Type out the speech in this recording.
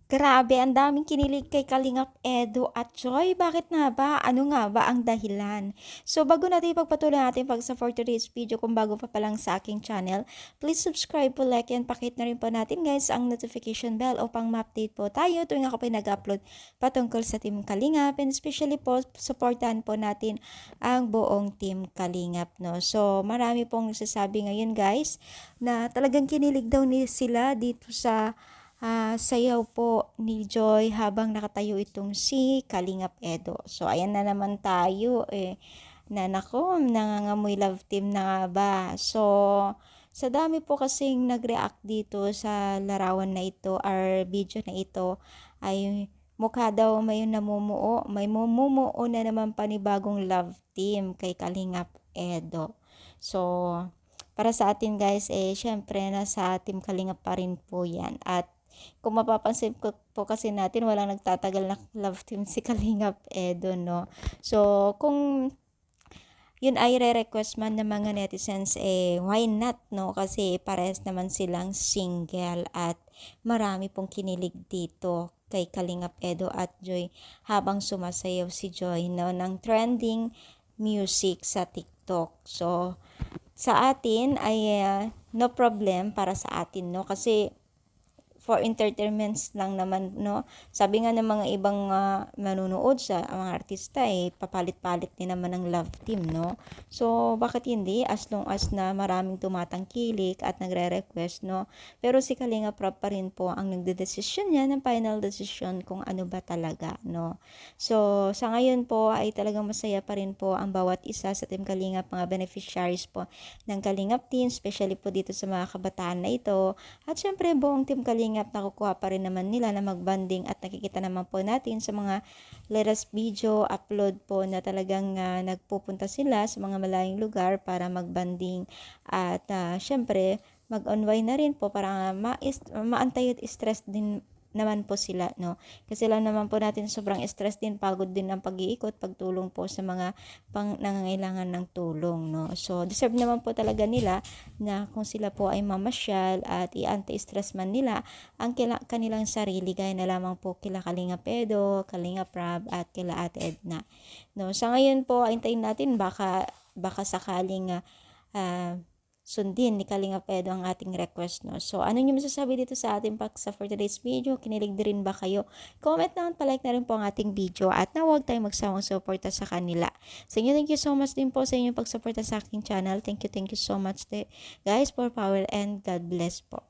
Grabe, ang daming kinilig kay Kalingap Edo at Joy. Bakit nga ba? Ano nga ba ang dahilan? So, bago natin ipagpatuloy natin pag sa for today's video, kung bago pa lang sa aking channel, please subscribe po, like, and pakit na rin po natin guys ang notification bell upang ma-update po tayo tuwing ako po nag-upload patungkol sa Team Kalingap, and especially po, supportahan po natin ang buong Team Kalingap, no? So, marami pong nagsasabi ngayon guys na talagang kinilig daw sila dito sa sayaw po ni Joy habang nakatayo itong si Kalingap Edo. So, ayan na naman tayo na nako, nangangamoy love team na nga ba. So, sa dami po kasing nag-react dito sa larawan na ito or video na ito ay mukha daw may namumuo, may mumumuo na naman panibagong love team kay Kalingap Edo. So, para sa atin guys, syempre nasa Team Kalingap pa rin po yan. At kung mapapansin po kasi natin, walang nagtatagal na love team si Kalingap Edo, no? So, kung yun ay re-request man ng mga netizens, why not, no? Kasi parehas naman silang single at marami pong kinilig dito kay Kalingap Edo at Joy habang sumasayaw si Joy, no, ng trending music sa TikTok. So, sa atin ay no problem para sa atin, no? Kasi for entertainments lang naman, no? Sabi nga ng mga ibang manunood sa mga artista, papalit-palit din naman ng love team, no? So, bakit hindi? As long as na maraming tumatangkilik at nagre-request, no? Pero si Kalinga Prab pa rin po ang nagdedesisyon niya ng final decision kung ano ba talaga, no? So, sa ngayon po ay talagang masaya pa rin po ang bawat isa sa Team Kalingap, mga beneficiaries po ng Kalingap team, especially po dito sa mga kabataan na ito. At syempre, buong Team Kalingap nakukuha pa rin naman nila na magbanding at nakikita naman po natin sa mga latest video upload po na talagang nagpupunta sila sa mga malayong lugar para magbanding at syempre mag-unwind na rin po para maantay at stress din naman po sila, no? Kasi lang naman po natin sobrang stress din, pagod din ang pag-iikot, pagtulong po sa mga nangangailangan ng tulong, no? So, deserve naman po talaga nila na kung sila po ay mamasyal at i-anti-stress man nila ang kanilang sarili, gaya na lamang po kila Kalinga Pedo, Kalinga Prab at kila Ate Edna, no? Sa ngayon po, hintayin natin baka sakaling sundin ni Kalinga Pedo ang ating request, no? So, ano nyo masasabi dito sa ating paksa for today's video? Kinilig din rin ba kayo? Comment naman, palike na rin po ang ating video at na huwag tayong magsawang suporta sa kanila. So, thank you so much din po sa inyong pagsuporta sa aking channel. Thank you so much guys for power and God bless po.